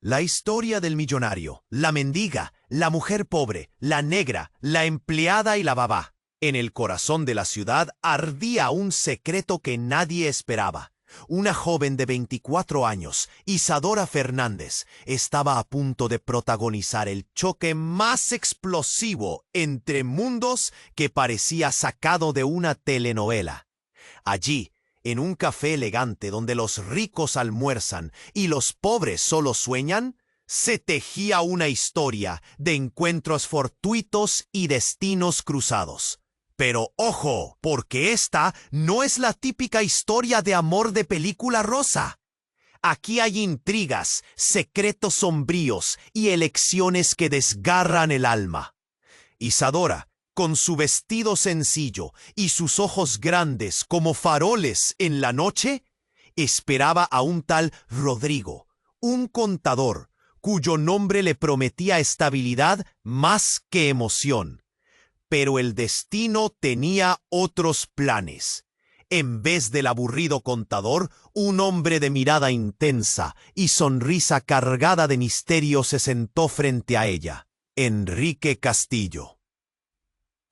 La historia del millonario, la mendiga, la mujer pobre, la negra, la empleada y la babá. En el corazón de la ciudad ardía un secreto que nadie esperaba. Una joven de 24 años, Isadora Fernández, estaba a punto de protagonizar el choque más explosivo entre mundos que parecía sacado de una telenovela. Allí, en un café elegante donde los ricos almuerzan y los pobres solo sueñan, se tejía una historia de encuentros fortuitos y destinos cruzados. Pero ojo, porque esta no es la típica historia de amor de película rosa. Aquí hay intrigas, secretos sombríos y elecciones que desgarran el alma. Isadora, con su vestido sencillo y sus ojos grandes como faroles en la noche, esperaba a un tal Rodrigo, un contador, cuyo nombre le prometía estabilidad más que emoción. Pero el destino tenía otros planes. En vez del aburrido contador, un hombre de mirada intensa y sonrisa cargada de misterio se sentó frente a ella. Enrique Castillo.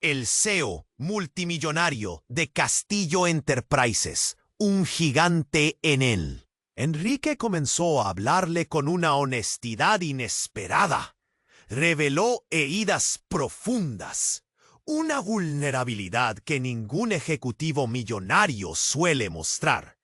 El CEO multimillonario de Castillo Enterprises, un gigante en él. Enrique comenzó a hablarle con una honestidad inesperada. Reveló heridas profundas, una vulnerabilidad que ningún ejecutivo millonario suele mostrar.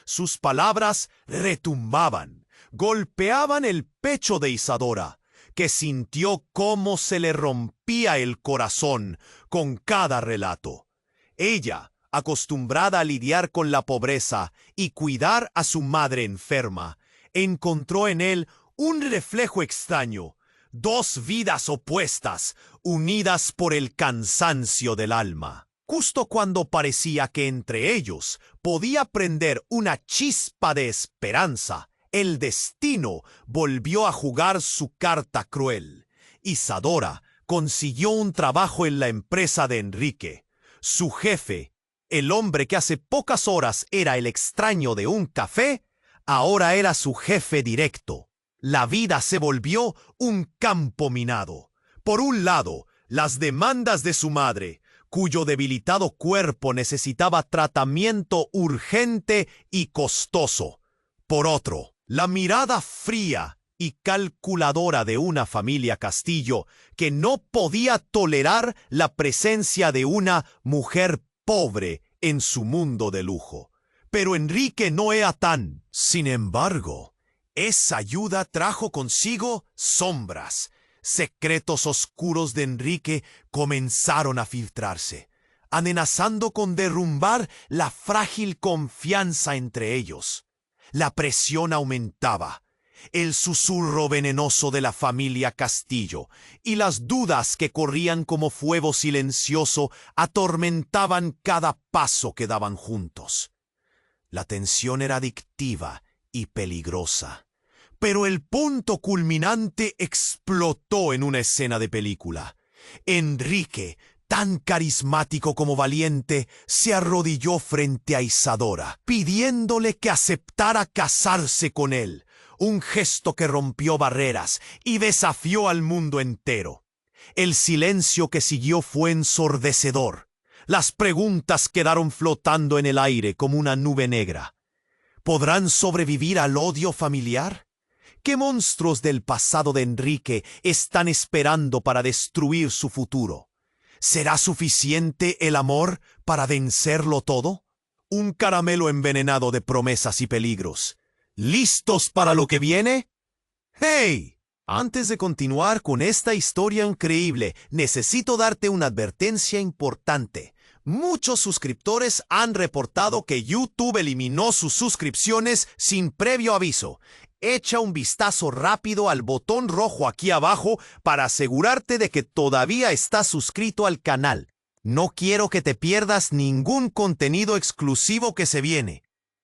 Sus palabras retumbaban, golpeaban el pecho de Isadora, que sintió cómo se le rompía el corazón con cada relato. Ella, acostumbrada a lidiar con la pobreza y cuidar a su madre enferma, encontró en él un reflejo extraño, dos vidas opuestas, unidas por el cansancio del alma. Justo cuando parecía que entre ellos podía prender una chispa de esperanza, el destino volvió a jugar su carta cruel. Isadora consiguió un trabajo en la empresa de Enrique. Su jefe, el hombre que hace pocas horas era el extraño de un café, ahora era su jefe directo. La vida se volvió un campo minado. Por un lado, las demandas de su madre, cuyo debilitado cuerpo necesitaba tratamiento urgente y costoso. Por otro, la mirada fría y calculadora de una familia Castillo que no podía tolerar la presencia de una mujer pobre en su mundo de lujo. Pero Enrique no era tan. Sin embargo, esa ayuda trajo consigo sombras. Secretos oscuros de Enrique comenzaron a filtrarse, amenazando con derrumbar la frágil confianza entre ellos. La presión aumentaba, el susurro venenoso de la familia Castillo y las dudas que corrían como fuego silencioso atormentaban cada paso que daban juntos. La tensión era adictiva y peligrosa. Pero el punto culminante explotó en una escena de película. Enrique, tan carismático como valiente, se arrodilló frente a Isadora, pidiéndole que aceptara casarse con él, un gesto que rompió barreras y desafió al mundo entero. El silencio que siguió fue ensordecedor. Las preguntas quedaron flotando en el aire como una nube negra. ¿Podrán sobrevivir al odio familiar? ¿Qué monstruos del pasado de Enrique están esperando para destruir su futuro? ¿Será suficiente el amor para vencerlo todo? Un caramelo envenenado de promesas y peligros. ¿Listos para lo que viene? ¡Hey! Antes de continuar con esta historia increíble, necesito darte una advertencia importante. Muchos suscriptores han reportado que YouTube eliminó sus suscripciones sin previo aviso. Echa un vistazo rápido al botón rojo aquí abajo para asegurarte de que todavía estás suscrito al canal. No quiero que te pierdas ningún contenido exclusivo que se viene.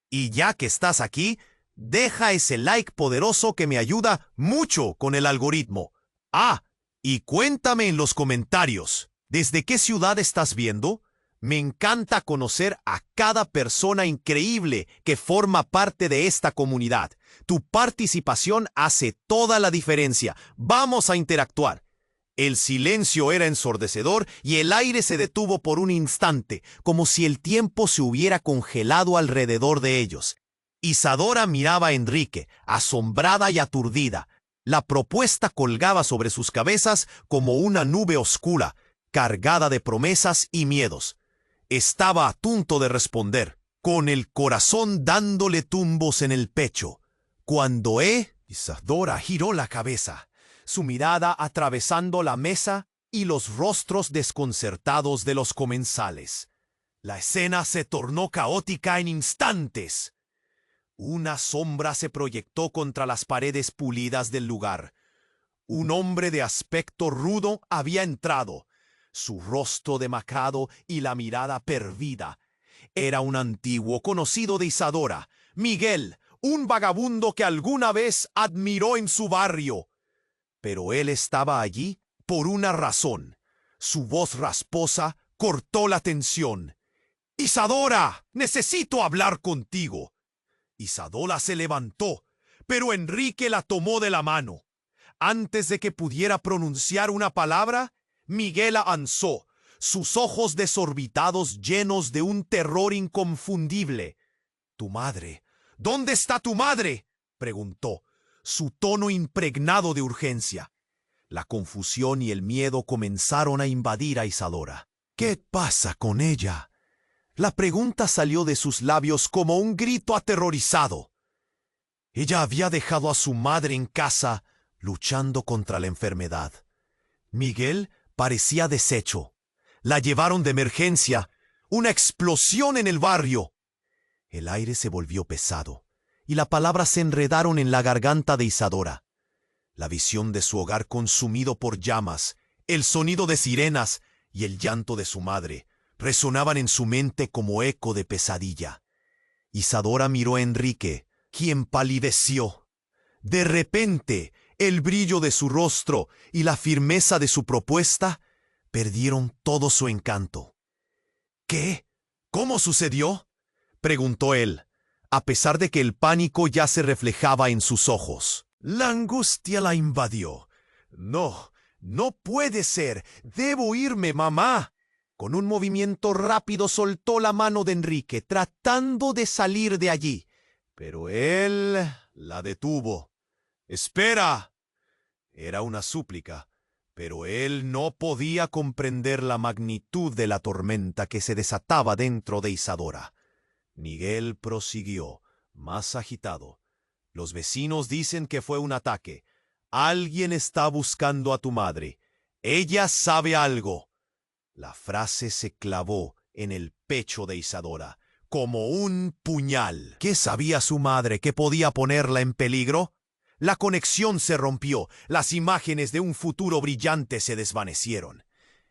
Y ya que estás aquí, deja ese like poderoso que me ayuda mucho con el algoritmo. Ah, y cuéntame en los comentarios, ¿desde qué ciudad estás viendo? Me encanta conocer a cada persona increíble que forma parte de esta comunidad. Tu participación hace toda la diferencia. Vamos a interactuar. El silencio era ensordecedor y el aire se detuvo por un instante, como si el tiempo se hubiera congelado alrededor de ellos. Isadora miraba a Enrique, asombrada y aturdida. La propuesta colgaba sobre sus cabezas como una nube oscura, cargada de promesas y miedos. Estaba a punto de responder, con el corazón dándole tumbos en el pecho, cuando Isadora giró la cabeza, su mirada atravesando la mesa y los rostros desconcertados de los comensales. La escena se tornó caótica en instantes. Una sombra se proyectó contra las paredes pulidas del lugar. Un hombre de aspecto rudo había entrado, su rostro demacrado y la mirada perdida. Era un antiguo conocido de Isadora, Miguel, un vagabundo que alguna vez admiró en su barrio. Pero él estaba allí por una razón. Su voz rasposa cortó la tensión. «¡Isadora! ¡Necesito hablar contigo!». Isadora se levantó, pero Enrique la tomó de la mano. Antes de que pudiera pronunciar una palabra, Miguel avanzó, sus ojos desorbitados llenos de un terror inconfundible. «¿Tu madre? ¿Dónde está tu madre?», preguntó, su tono impregnado de urgencia. La confusión y el miedo comenzaron a invadir a Isadora. «¿Qué pasa con ella?». La pregunta salió de sus labios como un grito aterrorizado. Ella había dejado a su madre en casa, luchando contra la enfermedad. Miguel parecía deshecho. La llevaron de emergencia. Una explosión en el barrio. El aire se volvió pesado, y las palabras se enredaron en la garganta de Isadora. La visión de su hogar consumido por llamas, el sonido de sirenas y el llanto de su madre resonaban en su mente como eco de pesadilla. Isadora miró a Enrique, quien palideció. De repente, el brillo de su rostro y la firmeza de su propuesta perdieron todo su encanto. «¿Qué? ¿Cómo sucedió?», preguntó él, a pesar de que el pánico ya se reflejaba en sus ojos. La angustia la invadió. «No, no puede ser. Debo irme, mamá». Con un movimiento rápido soltó la mano de Enrique, tratando de salir de allí. Pero él la detuvo. «¡Espera!». Era una súplica, pero él no podía comprender la magnitud de la tormenta que se desataba dentro de Isadora. Miguel prosiguió, más agitado. «Los vecinos dicen que fue un ataque. Alguien está buscando a tu madre. Ella sabe algo». La frase se clavó en el pecho de Isadora, como un puñal. ¿Qué sabía su madre que podía ponerla en peligro? La conexión se rompió, las imágenes de un futuro brillante se desvanecieron.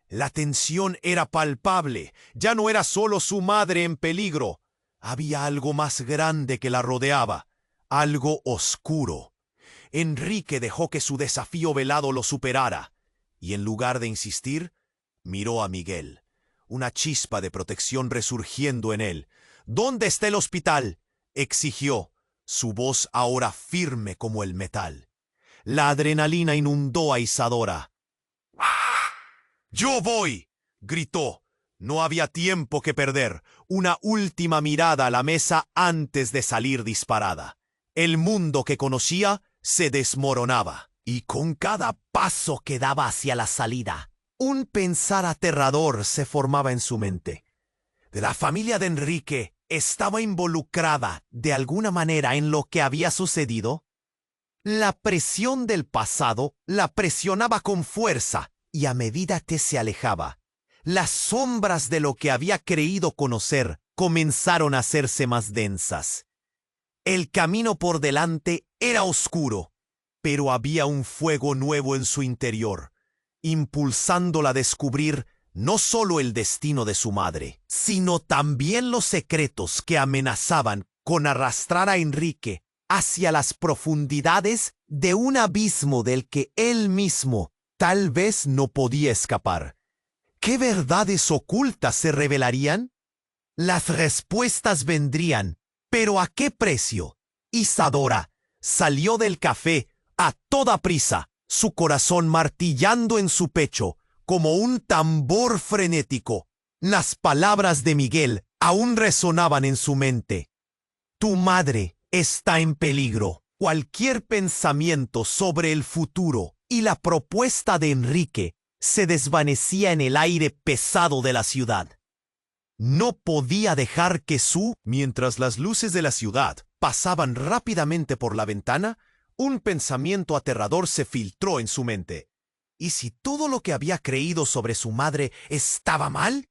La tensión era palpable, ya no era solo su madre en peligro. Había algo más grande que la rodeaba, algo oscuro. Enrique dejó que su desafío velado lo superara, y en lugar de insistir, miró a Miguel, una chispa de protección resurgiendo en él. «¿Dónde está el hospital?», exigió, su voz ahora firme como el metal. La adrenalina inundó a Isadora. «¡Yo voy!», gritó. No había tiempo que perder. Una última mirada a la mesa antes de salir disparada. El mundo que conocía se desmoronaba, y con cada paso que daba hacia la salida, un pensar aterrador se formaba en su mente. De la familia de Enrique estaba involucrada de alguna manera en lo que había sucedido. La presión del pasado la presionaba con fuerza, y a medida que se alejaba, las sombras de lo que había creído conocer comenzaron a hacerse más densas. El camino por delante era oscuro, pero había un fuego nuevo en su interior, impulsándola a descubrir no solo el destino de su madre, sino también los secretos que amenazaban con arrastrar a Enrique hacia las profundidades de un abismo del que él mismo tal vez no podía escapar. ¿Qué verdades ocultas se revelarían? Las respuestas vendrían, pero ¿a qué precio? Isadora salió del café a toda prisa, su corazón martillando en su pecho como un tambor frenético. Las palabras de Miguel aún resonaban en su mente. Tu madre está en peligro. Cualquier pensamiento sobre el futuro y la propuesta de Enrique se desvanecía en el aire pesado de la ciudad. No podía dejar que Mientras las luces de la ciudad pasaban rápidamente por la ventana, un pensamiento aterrador se filtró en su mente. ¿Y si todo lo que había creído sobre su madre estaba mal?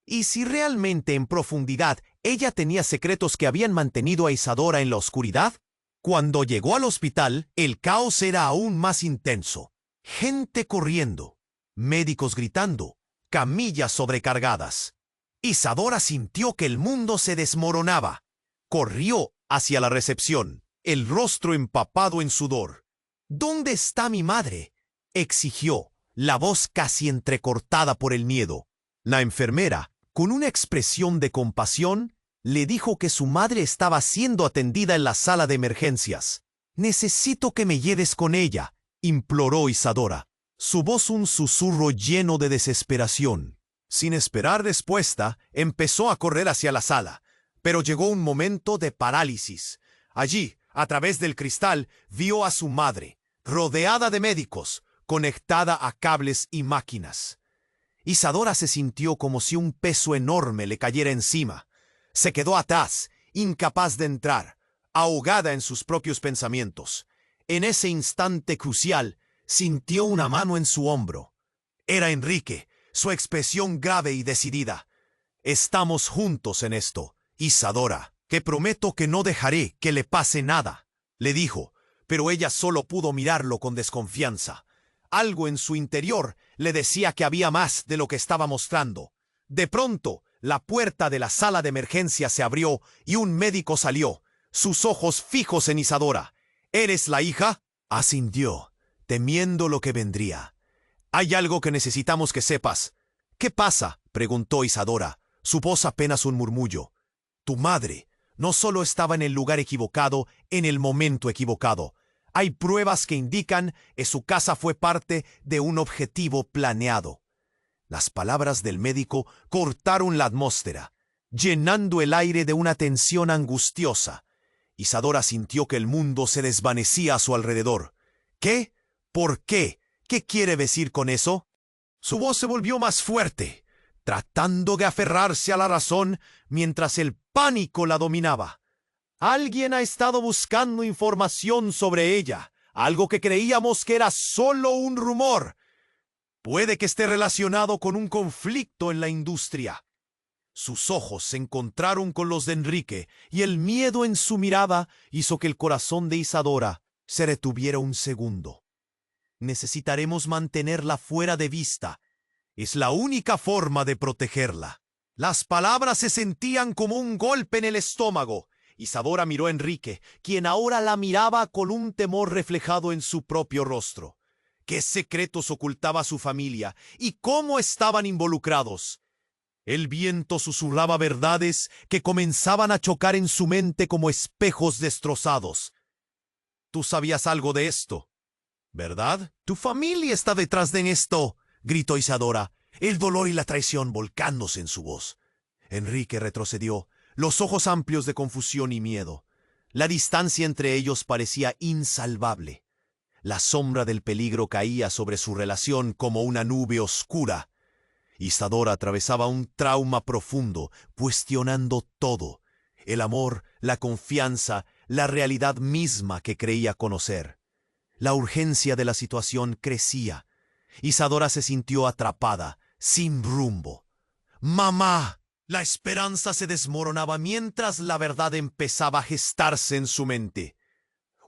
¿Y si realmente en profundidad ella tenía secretos que habían mantenido a Isadora en la oscuridad? Cuando llegó al hospital, el caos era aún más intenso. Gente corriendo, médicos gritando, camillas sobrecargadas. Isadora sintió que el mundo se desmoronaba. Corrió hacia la recepción, el rostro empapado en sudor. ¿Dónde está mi madre?, exigió, la voz casi entrecortada por el miedo. La enfermera, con una expresión de compasión, le dijo que su madre estaba siendo atendida en la sala de emergencias. «Necesito que me lleves con ella», imploró Isadora, su voz un susurro lleno de desesperación. Sin esperar respuesta, empezó a correr hacia la sala, pero llegó un momento de parálisis. Allí, a través del cristal, vio a su madre, rodeada de médicos, conectada a cables y máquinas. Isadora se sintió como si un peso enorme le cayera encima. Se quedó atrás, incapaz de entrar, ahogada en sus propios pensamientos. En ese instante crucial, sintió una mano en su hombro. Era Enrique, su expresión grave y decidida. «Estamos juntos en esto, Isadora, que prometo que no dejaré que le pase nada», le dijo, pero ella solo pudo mirarlo con desconfianza. Algo en su interior le decía que había más de lo que estaba mostrando. De pronto, la puerta de la sala de emergencia se abrió y un médico salió, sus ojos fijos en Isadora. «¿Eres la hija?», asintió, temiendo lo que vendría. «Hay algo que necesitamos que sepas». «¿Qué pasa?», preguntó Isadora, su voz apenas un murmullo. «Tu madre no solo estaba en el lugar equivocado, en el momento equivocado. Hay pruebas que indican que su casa fue parte de un objetivo planeado». Las palabras del médico cortaron la atmósfera, llenando el aire de una tensión angustiosa. Isadora sintió que el mundo se desvanecía a su alrededor. «¿Qué? ¿Por qué? ¿Qué quiere decir con eso?». Su voz se volvió más fuerte, tratando de aferrarse a la razón mientras el pánico la dominaba. «Alguien ha estado buscando información sobre ella, algo que creíamos que era solo un rumor. Puede que esté relacionado con un conflicto en la industria». Sus ojos se encontraron con los de Enrique y el miedo en su mirada hizo que el corazón de Isadora se retuviera un segundo. «Necesitaremos mantenerla fuera de vista. Es la única forma de protegerla». Las palabras se sentían como un golpe en el estómago. Isadora miró a Enrique, quien ahora la miraba con un temor reflejado en su propio rostro. ¿Qué secretos ocultaba su familia y cómo estaban involucrados? El viento susurraba verdades que comenzaban a chocar en su mente como espejos destrozados. «Tú sabías algo de esto, ¿verdad? Tu familia está detrás de esto», gritó Isadora, el dolor y la traición volcándose en su voz. Enrique retrocedió, los ojos amplios de confusión y miedo. La distancia entre ellos parecía insalvable. La sombra del peligro caía sobre su relación como una nube oscura. Isadora atravesaba un trauma profundo, cuestionando todo: el amor, la confianza, la realidad misma que creía conocer. La urgencia de la situación crecía. Isadora se sintió atrapada, sin rumbo. «¡Mamá!». La esperanza se desmoronaba mientras la verdad empezaba a gestarse en su mente.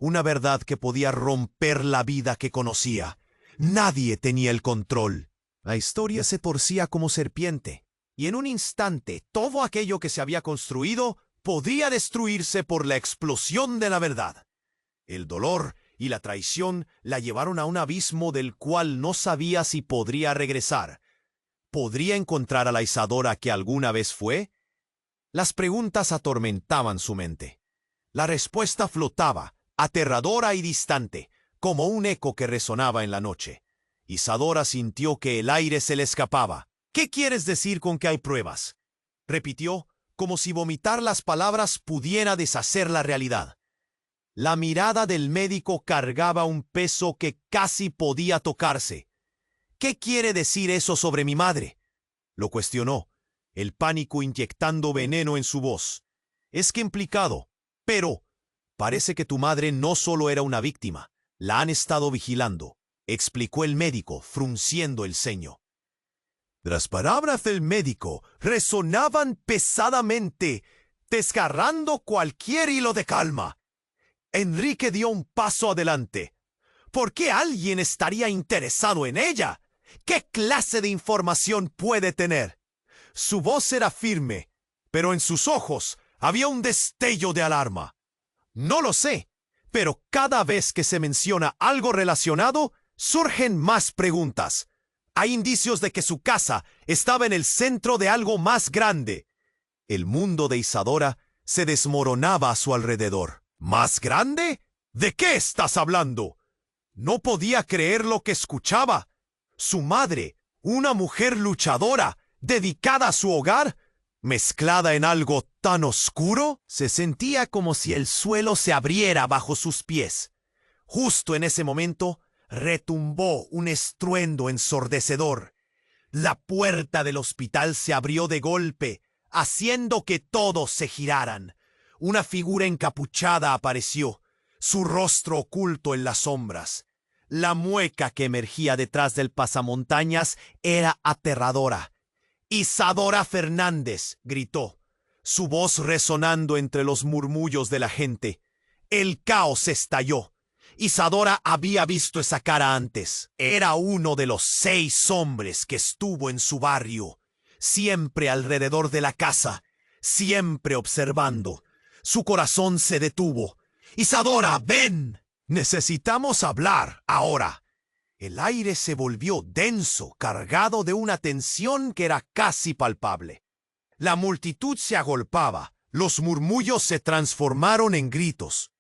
Una verdad que podía romper la vida que conocía. Nadie tenía el control. La historia se torcía como serpiente, y en un instante todo aquello que se había construido podía destruirse por la explosión de la verdad. El dolor y la traición la llevaron a un abismo del cual no sabía si podría regresar. ¿Podría encontrar a la Isadora que alguna vez fue? Las preguntas atormentaban su mente. La respuesta flotaba, aterradora y distante, como un eco que resonaba en la noche. Isadora sintió que el aire se le escapaba. ¿Qué quieres decir con que hay pruebas?, repitió, como si vomitar las palabras pudiera deshacer la realidad. La mirada del médico cargaba un peso que casi podía tocarse. ¿Qué quiere decir eso sobre mi madre?, lo cuestionó, el pánico inyectando veneno en su voz. Es que implicado, pero parece que tu madre no solo era una víctima, la han estado vigilando, explicó el médico, frunciendo el ceño. Las palabras del médico resonaban pesadamente, desgarrando cualquier hilo de calma. Enrique dio un paso adelante. ¿Por qué alguien estaría interesado en ella? ¿Qué clase de información puede tener? Su voz era firme, pero en sus ojos había un destello de alarma. No lo sé, pero cada vez que se menciona algo relacionado, surgen más preguntas. Hay indicios de que su casa estaba en el centro de algo más grande. El mundo de Isadora se desmoronaba a su alrededor. ¿Más grande? ¿De qué estás hablando? No podía creer lo que escuchaba. Su madre, una mujer luchadora, dedicada a su hogar, mezclada en algo tan oscuro, se sentía como si el suelo se abriera bajo sus pies. Justo en ese momento, retumbó un estruendo ensordecedor. La puerta del hospital se abrió de golpe, haciendo que todos se giraran. Una figura encapuchada apareció, su rostro oculto en las sombras. La mueca que emergía detrás del pasamontañas era aterradora. «Isadora Fernández», gritó, su voz resonando entre los murmullos de la gente. El caos estalló. Isadora había visto esa cara antes. Era uno de los 6 hombres que estuvo en su barrio, siempre alrededor de la casa, siempre observando. Su corazón se detuvo. «Isadora, ven. Necesitamos hablar ahora». El aire se volvió denso, cargado de una tensión que era casi palpable. La multitud se agolpaba. Los murmullos se transformaron en gritos.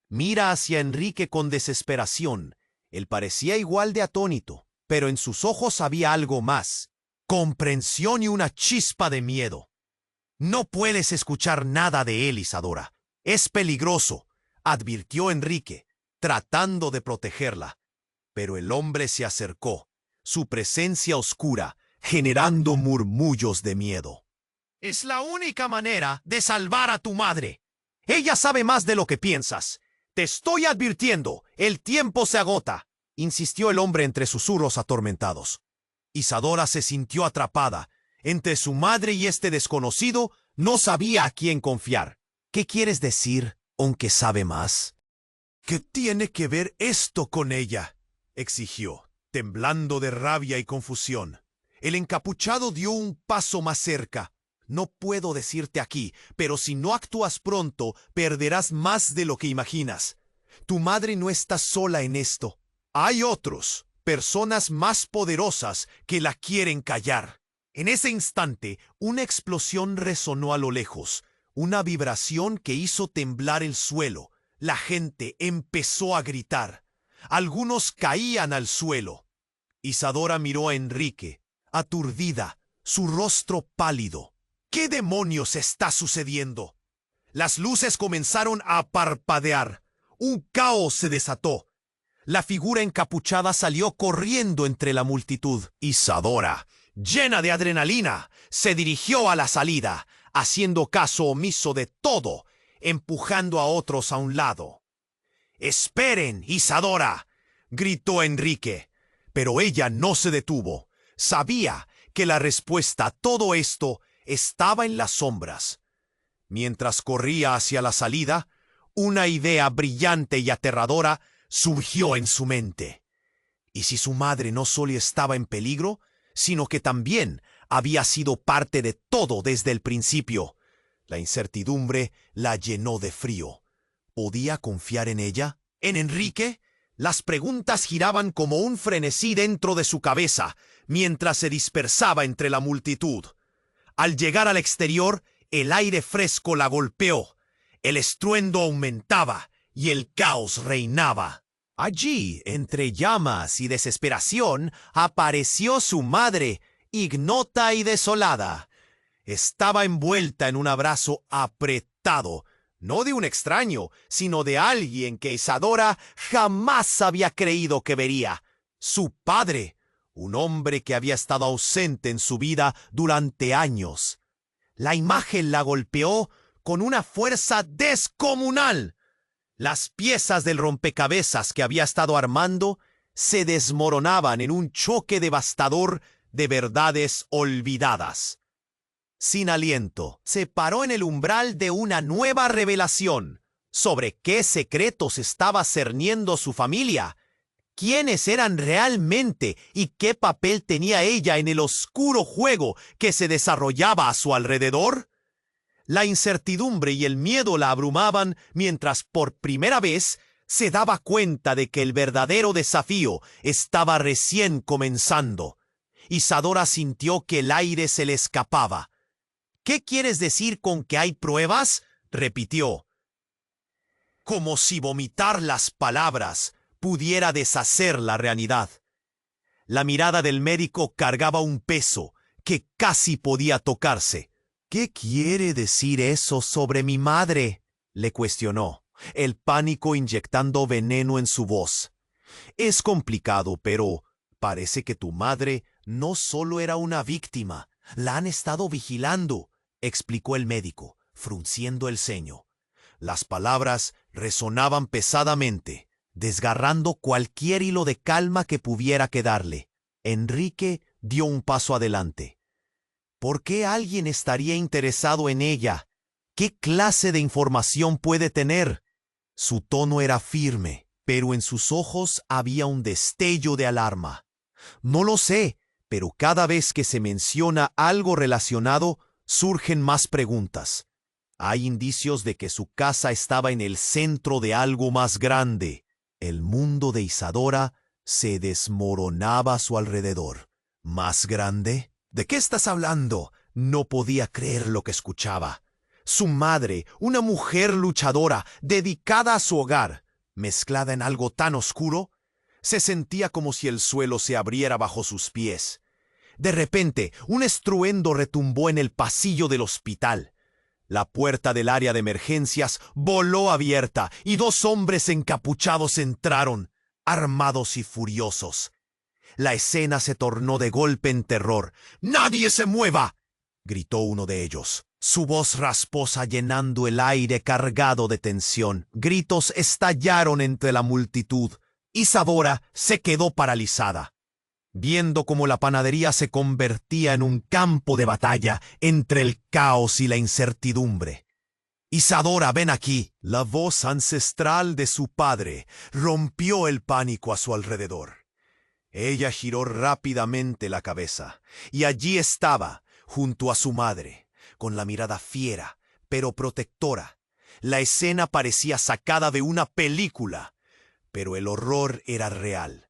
Mira hacia Enrique con desesperación. Él parecía igual de atónito, pero en sus ojos había algo más: comprensión y una chispa de miedo. «No puedes escuchar nada de él, Isadora. Es peligroso», advirtió Enrique, tratando de protegerla. Pero el hombre se acercó, su presencia oscura, generando murmullos de miedo. «Es la única manera de salvar a tu madre. Ella sabe más de lo que piensas. Te estoy advirtiendo, el tiempo se agota», insistió el hombre entre susurros atormentados. Isadora se sintió atrapada. Entre su madre y este desconocido no sabía a quién confiar. «¿Qué quieres decir, aunque sabe más?». «¿Qué tiene que ver esto con ella?», exigió, temblando de rabia y confusión. El encapuchado dio un paso más cerca. «No puedo decirte aquí, pero si no actúas pronto, perderás más de lo que imaginas. Tu madre no está sola en esto. Hay otros, personas más poderosas, que la quieren callar». En ese instante, una explosión resonó a lo lejos, una vibración que hizo temblar el suelo. La gente empezó a gritar. Algunos caían al suelo. Isadora miró a Enrique, aturdida, su rostro pálido. «¿Qué demonios está sucediendo?». Las luces comenzaron a parpadear. Un caos se desató. La figura encapuchada salió corriendo entre la multitud. Isadora, llena de adrenalina, se dirigió a la salida, haciendo caso omiso de todo, empujando a otros a un lado. «¡Esperen, Isadora!», gritó Enrique. Pero ella no se detuvo. Sabía que la respuesta a todo esto estaba en las sombras. Mientras corría hacia la salida, una idea brillante y aterradora surgió en su mente. ¿Y si su madre no solo estaba en peligro, sino que también había sido parte de todo desde el principio? La incertidumbre la llenó de frío. ¿Podía confiar en ella? ¿En Enrique? Las preguntas giraban como un frenesí dentro de su cabeza, mientras se dispersaba entre la multitud. Al llegar al exterior, el aire fresco la golpeó. El estruendo aumentaba, y el caos reinaba. Allí, entre llamas y desesperación, apareció su madre, ignota y desolada. Estaba envuelta en un abrazo apretado, no de un extraño, sino de alguien que Isadora jamás había creído que vería. Su padre, un hombre que había estado ausente en su vida durante años. La imagen la golpeó con una fuerza descomunal. Las piezas del rompecabezas que había estado armando se desmoronaban en un choque devastador de verdades olvidadas. Sin aliento, se paró en el umbral de una nueva revelación sobre qué secretos estaba cerniendo su familia, quiénes eran realmente y qué papel tenía ella en el oscuro juego que se desarrollaba a su alrededor. La incertidumbre y el miedo la abrumaban mientras por primera vez se daba cuenta de que el verdadero desafío estaba recién comenzando. Isadora sintió que el aire se le escapaba. ¿Qué quieres decir con que hay pruebas?, repitió. Como si vomitar las palabras pudiera deshacer la realidad. La mirada del médico cargaba un peso que casi podía tocarse. ¿Qué quiere decir eso sobre mi madre?, le cuestionó, el pánico inyectando veneno en su voz. Es complicado, pero parece que tu madre no solo era una víctima, la han estado vigilando, explicó el médico, frunciendo el ceño. Las palabras resonaban pesadamente, desgarrando cualquier hilo de calma que pudiera quedarle. Enrique dio un paso adelante. ¿Por qué alguien estaría interesado en ella? ¿Qué clase de información puede tener? Su tono era firme, pero en sus ojos había un destello de alarma. No lo sé, pero cada vez que se menciona algo relacionado, surgen más preguntas. Hay indicios de que su casa estaba en el centro de algo más grande. El mundo de Isadora se desmoronaba a su alrededor. ¿Más grande? ¿De qué estás hablando? No podía creer lo que escuchaba. Su madre, una mujer luchadora, dedicada a su hogar, mezclada en algo tan oscuro, se sentía como si el suelo se abriera bajo sus pies. De repente, un estruendo retumbó en el pasillo del hospital. La puerta del área de emergencias voló abierta y 2 hombres encapuchados entraron, armados y furiosos. La escena se tornó de golpe en terror. ¡Nadie se mueva!, gritó uno de ellos, su voz rasposa llenando el aire cargado de tensión. Gritos estallaron entre la multitud. Isadora se quedó paralizada, viendo cómo la panadería se convertía en un campo de batalla entre el caos y la incertidumbre. «Isadora, ven aquí». La voz ancestral de su padre rompió el pánico a su alrededor. Ella giró rápidamente la cabeza, y allí estaba, junto a su madre, con la mirada fiera, pero protectora. La escena parecía sacada de una película, pero el horror era real.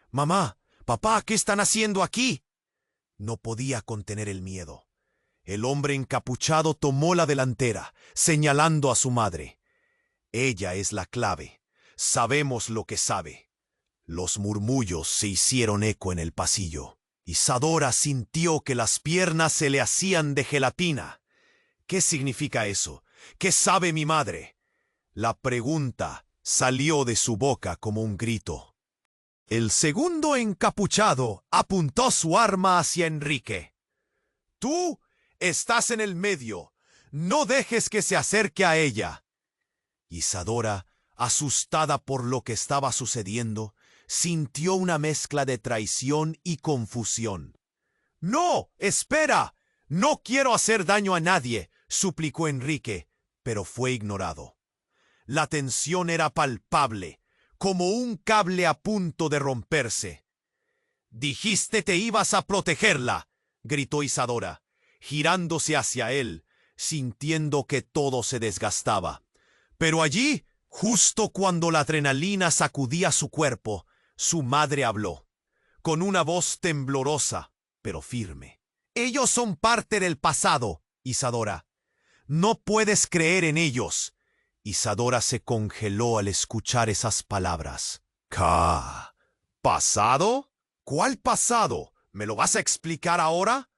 «Mamá, papá, ¿qué están haciendo aquí?». No podía contener el miedo. El hombre encapuchado tomó la delantera, señalando a su madre. «Ella es la clave. Sabemos lo que sabe». Los murmullos se hicieron eco en el pasillo. Isadora sintió que las piernas se le hacían de gelatina. «¿Qué significa eso? ¿Qué sabe mi madre?». La pregunta salió de su boca como un grito. El segundo encapuchado apuntó su arma hacia Enrique. «Tú estás en el medio. No dejes que se acerque a ella». Isadora, asustada por lo que estaba sucediendo, sintió una mezcla de traición y confusión. «No, espera. No quiero hacer daño a nadie», suplicó Enrique, pero fue ignorado. La tensión era palpable, como un cable a punto de romperse. «Dijiste te ibas a protegerla», gritó Isadora, girándose hacia él, sintiendo que todo se desgastaba. Pero allí, justo cuando la adrenalina sacudía su cuerpo, su madre habló, con una voz temblorosa, pero firme. «Ellos son parte del pasado, Isadora. No puedes creer en ellos. Isadora se congeló al escuchar esas palabras. ¿Qué? ¿Pasado? ¿Cuál pasado? ¿Me lo vas a explicar ahora?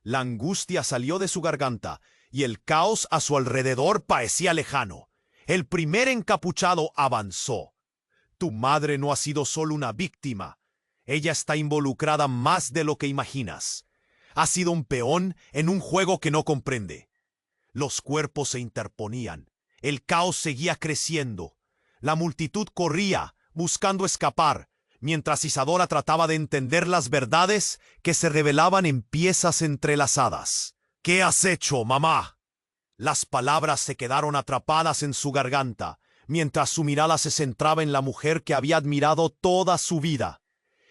La angustia salió de su garganta y el caos a su alrededor parecía lejano. El primer encapuchado avanzó. Tu madre no ha sido solo una víctima. Ella está involucrada más de lo que imaginas. Ha sido un peón en un juego que no comprende. Los cuerpos se interponían. El caos seguía creciendo. La multitud corría, buscando escapar, mientras Isadora trataba de entender las verdades que se revelaban en piezas entrelazadas. ¿Qué has hecho, mamá? Las palabras se quedaron atrapadas en su garganta, mientras su mirada se centraba en la mujer que había admirado toda su vida.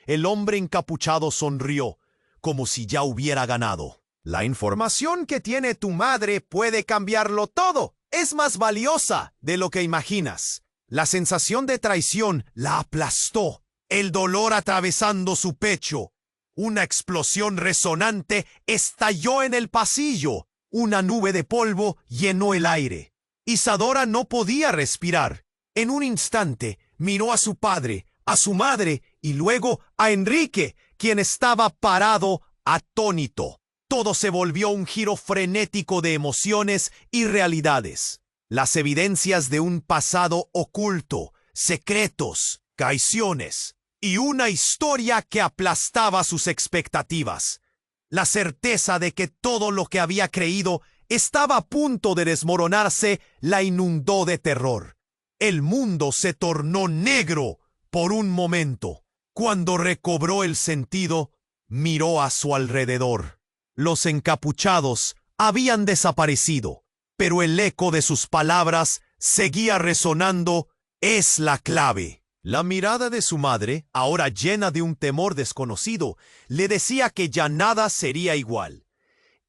El hombre encapuchado sonrió, como si ya hubiera ganado. La información que tiene tu madre puede cambiarlo todo. Es más valiosa de lo que imaginas. La sensación de traición la aplastó, el dolor atravesando su pecho. Una explosión resonante estalló en el pasillo. Una nube de polvo llenó el aire. Isadora no podía respirar. En un instante miró a su padre, a su madre y luego a Enrique, quien estaba parado atónito. Todo se volvió un giro frenético de emociones y realidades. Las evidencias de un pasado oculto, secretos, traiciones y una historia que aplastaba sus expectativas. La certeza de que todo lo que había creído estaba a punto de desmoronarse la inundó de terror. El mundo se tornó negro por un momento. Cuando recobró el sentido, miró a su alrededor. Los encapuchados habían desaparecido, pero el eco de sus palabras seguía resonando. Es la clave. La mirada de su madre, ahora llena de un temor desconocido, le decía que ya nada sería igual.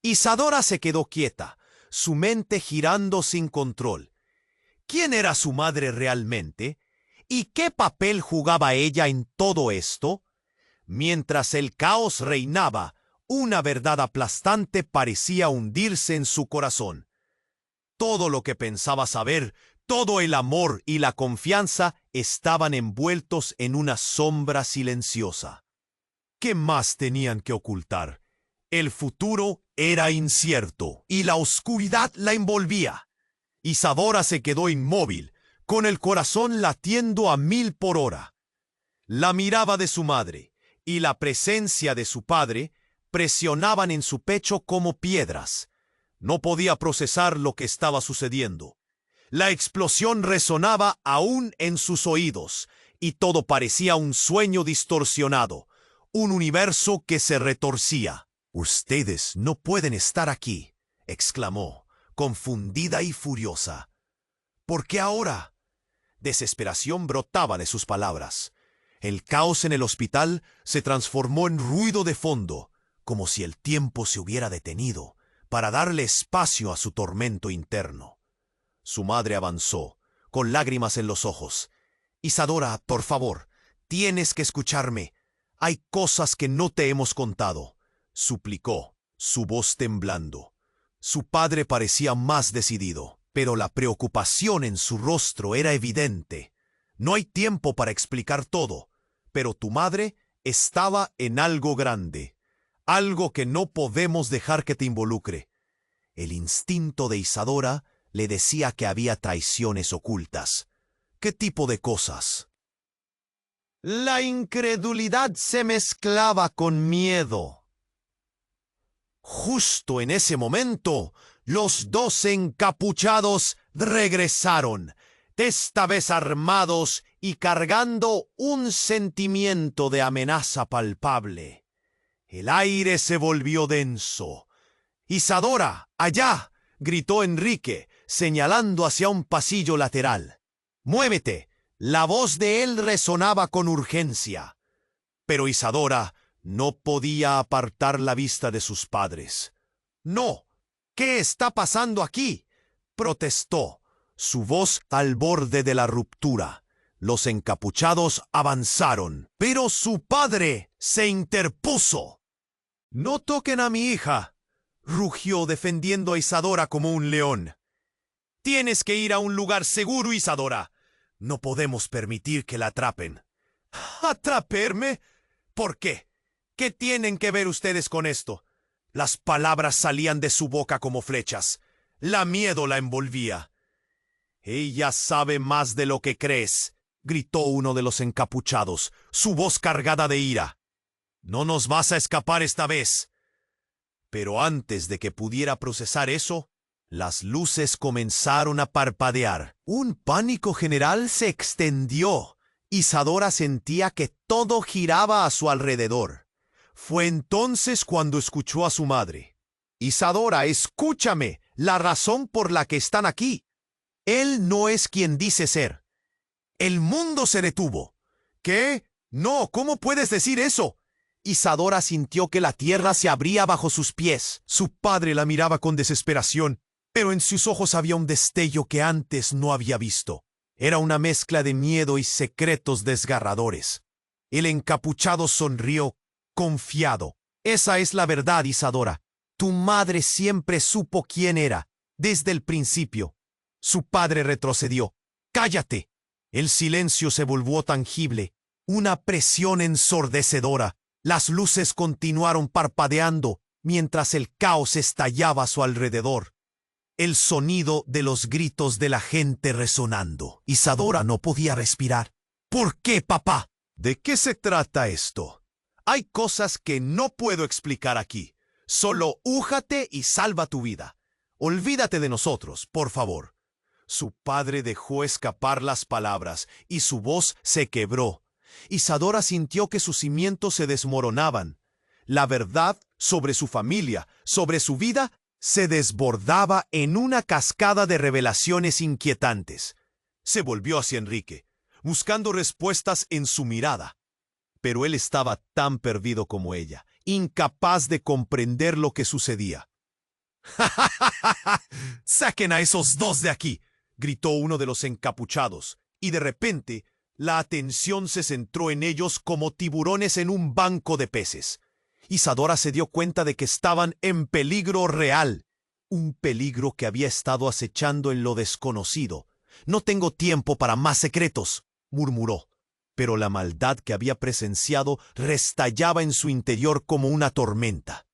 Isadora se quedó quieta, su mente girando sin control. ¿Quién era su madre realmente? ¿Y qué papel jugaba ella en todo esto? Mientras el caos reinaba, una verdad aplastante parecía hundirse en su corazón. Todo lo que pensaba saber, todo el amor y la confianza estaban envueltos en una sombra silenciosa. ¿Qué más tenían que ocultar? El futuro era incierto y la oscuridad la envolvía. Isadora se quedó inmóvil, con el corazón latiendo a 1000 por hora. La mirada de su madre y la presencia de su padre presionaban en su pecho como piedras. No podía procesar lo que estaba sucediendo. La explosión resonaba aún en sus oídos, y todo parecía un sueño distorsionado, un universo que se retorcía. «Ustedes no pueden estar aquí», exclamó, confundida y furiosa. «¿Por qué ahora?» Desesperación brotaba de sus palabras. El caos en el hospital se transformó en ruido de fondo, como si el tiempo se hubiera detenido para darle espacio a su tormento interno. Su madre avanzó, con lágrimas en los ojos. «Isadora, por favor, tienes que escucharme. Hay cosas que no te hemos contado», suplicó, su voz temblando. Su padre parecía más decidido, pero la preocupación en su rostro era evidente. «No hay tiempo para explicar todo, pero tu madre estaba en algo grande, algo que no podemos dejar que te involucre». El instinto de Isadora le decía que había traiciones ocultas. ¿Qué tipo de cosas? La incredulidad se mezclaba con miedo. Justo en ese momento, los 2 encapuchados regresaron, esta vez armados y cargando un sentimiento de amenaza palpable. El aire se volvió denso. «Isadora, allá», gritó Enrique, señalando hacia un pasillo lateral. «Muévete». La voz de él resonaba con urgencia. Pero Isadora no podía apartar la vista de sus padres. «No, ¿qué está pasando aquí?», protestó, su voz al borde de la ruptura. Los encapuchados avanzaron, pero su padre se interpuso. «No toquen a mi hija», rugió defendiendo a Isadora como un león. Tienes que ir a un lugar seguro, Isadora. No podemos permitir que la atrapen. ¿Atraperme? ¿Por qué? ¿Qué tienen que ver ustedes con esto? Las palabras salían de su boca como flechas. La miedo la envolvía. Ella sabe más de lo que crees, gritó uno de los encapuchados, su voz cargada de ira. No nos vas a escapar esta vez. Pero antes de que pudiera procesar eso, las luces comenzaron a parpadear. Un pánico general se extendió. Isadora sentía que todo giraba a su alrededor. Fue entonces cuando escuchó a su madre. Isadora, escúchame, la razón por la que están aquí. Él no es quien dice ser. El mundo se detuvo. ¿Qué? No, ¿cómo puedes decir eso? Isadora sintió que la tierra se abría bajo sus pies. Su padre la miraba con desesperación, pero en sus ojos había un destello que antes no había visto. Era una mezcla de miedo y secretos desgarradores. El encapuchado sonrió, confiado. Esa es la verdad, Isadora. Tu madre siempre supo quién era, desde el principio. Su padre retrocedió. ¡Cállate! El silencio se volvió tangible, una presión ensordecedora. Las luces continuaron parpadeando mientras el caos estallaba a su alrededor. El sonido de los gritos de la gente resonando. Isadora no podía respirar. ¿Por qué, papá? ¿De qué se trata esto? Hay cosas que no puedo explicar aquí. Solo újate y salva tu vida. Olvídate de nosotros, por favor. Su padre dejó escapar las palabras y su voz se quebró. Isadora sintió que sus cimientos se desmoronaban. La verdad sobre su familia, sobre su vida, se desbordaba en una cascada de revelaciones inquietantes. Se volvió hacia Enrique, buscando respuestas en su mirada. Pero él estaba tan perdido como ella, incapaz de comprender lo que sucedía. ¡Ja, ja, ja, ja, ja! ¡Saquen a esos dos de aquí!, gritó uno de los encapuchados, y de repente la atención se centró en ellos como tiburones en un banco de peces. Isadora se dio cuenta de que estaban en peligro real, un peligro que había estado acechando en lo desconocido. «No tengo tiempo para más secretos», murmuró, pero la maldad que había presenciado restallaba en su interior como una tormenta.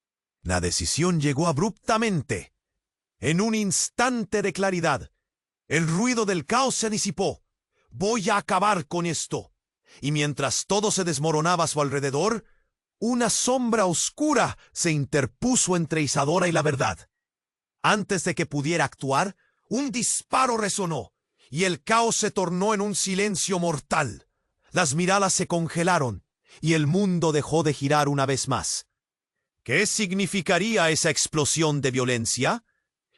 La decisión llegó abruptamente. En un instante de claridad, el ruido del caos se disipó. «Voy a acabar con esto». Y mientras todo se desmoronaba a su alrededor, una sombra oscura se interpuso entre Isadora y la verdad. Antes de que pudiera actuar, un disparo resonó, y el caos se tornó en un silencio mortal. Las miradas se congelaron, y el mundo dejó de girar una vez más. ¿Qué significaría esa explosión de violencia?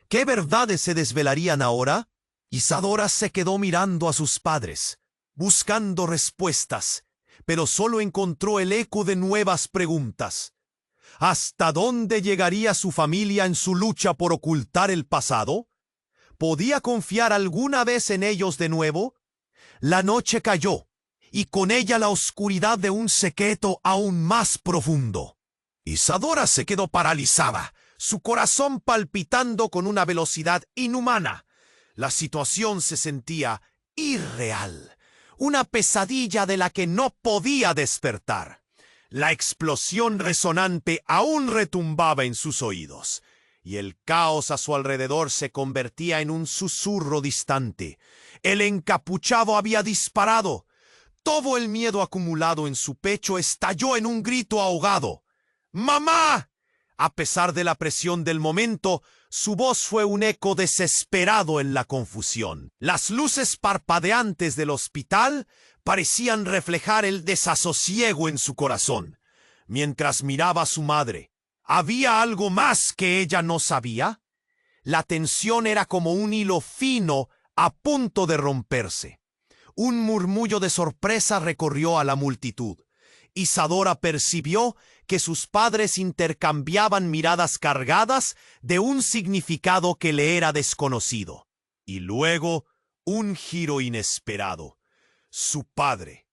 ¿Qué verdades se desvelarían ahora? Isadora se quedó mirando a sus padres, buscando respuestas, pero solo encontró el eco de nuevas preguntas. ¿Hasta dónde llegaría su familia en su lucha por ocultar el pasado? ¿Podía confiar alguna vez en ellos de nuevo? La noche cayó, y con ella la oscuridad de un secreto aún más profundo. Isadora se quedó paralizada, su corazón palpitando con una velocidad inhumana. La situación se sentía irreal, una pesadilla de la que no podía despertar. La explosión resonante aún retumbaba en sus oídos, y el caos a su alrededor se convertía en un susurro distante. El encapuchado había disparado. Todo el miedo acumulado en su pecho estalló en un grito ahogado. ¡Mamá! A pesar de la presión del momento, su voz fue un eco desesperado en la confusión. Las luces parpadeantes del hospital parecían reflejar el desasosiego en su corazón. Mientras miraba a su madre, ¿había algo más que ella no sabía? La tensión era como un hilo fino a punto de romperse. Un murmullo de sorpresa recorrió a la multitud. Isadora percibió que sus padres intercambiaban miradas cargadas de un significado que le era desconocido. Y luego, un giro inesperado. Su padre,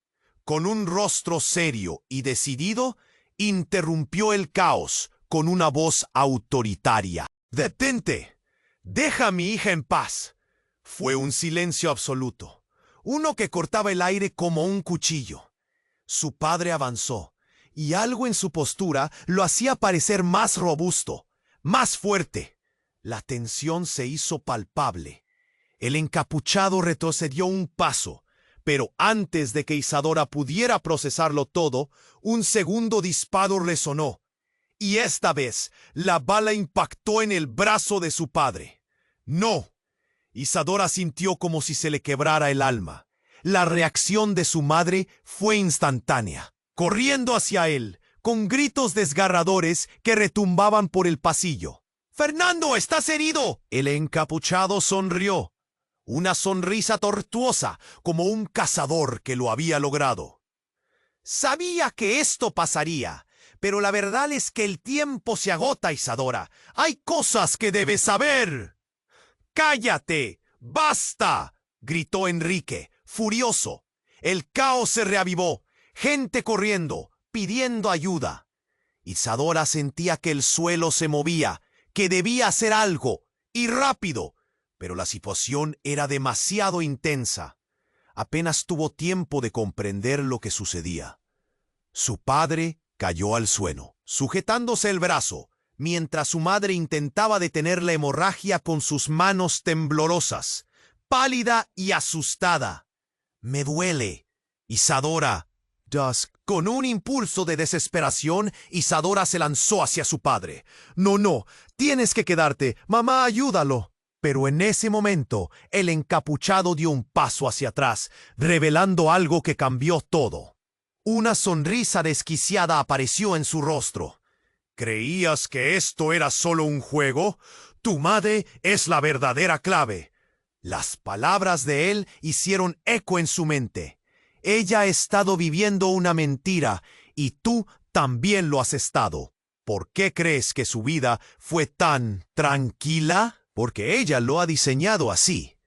con un rostro serio y decidido, interrumpió el caos con una voz autoritaria. «¡Detente! ¡Deja a mi hija en paz! Fue un silencio absoluto, uno que cortaba el aire como un cuchillo. Su padre avanzó, y algo en su postura lo hacía parecer más robusto, más fuerte. La tensión se hizo palpable. El encapuchado retrocedió un paso, pero antes de que Isadora pudiera procesarlo todo, un segundo disparo resonó, y esta vez la bala impactó en el brazo de su padre. ¡No! Isadora sintió como si se le quebrara el alma. La reacción de su madre fue instantánea, corriendo hacia él, con gritos desgarradores que retumbaban por el pasillo. ¡Fernando, estás herido! El encapuchado sonrió, una sonrisa tortuosa, como un cazador que lo había logrado. Sabía que esto pasaría, pero la verdad es que el tiempo se agota, Isadora. Hay cosas que debes saber. ¡Cállate! ¡Basta!, gritó Enrique, furioso. El caos se reavivó, gente corriendo, pidiendo ayuda. Isadora sentía que el suelo se movía, que debía hacer algo, y rápido, pero la situación era demasiado intensa. Apenas tuvo tiempo de comprender lo que sucedía. Su padre cayó al suelo, sujetándose el brazo, mientras su madre intentaba detener la hemorragia con sus manos temblorosas, pálida y asustada. «Me duele, Isadora». Con un impulso de desesperación, Isadora se lanzó hacia su padre. «No, tienes que quedarte. Mamá, ayúdalo». Pero en ese momento, el encapuchado dio un paso hacia atrás, revelando algo que cambió todo. Una sonrisa desquiciada apareció en su rostro. ¿Creías que esto era solo un juego? Tu madre es la verdadera clave. Las palabras de él hicieron eco en su mente. Ella ha estado viviendo una mentira, y tú también lo has estado. ¿Por qué crees que su vida fue tan tranquila? Porque ella lo ha diseñado así.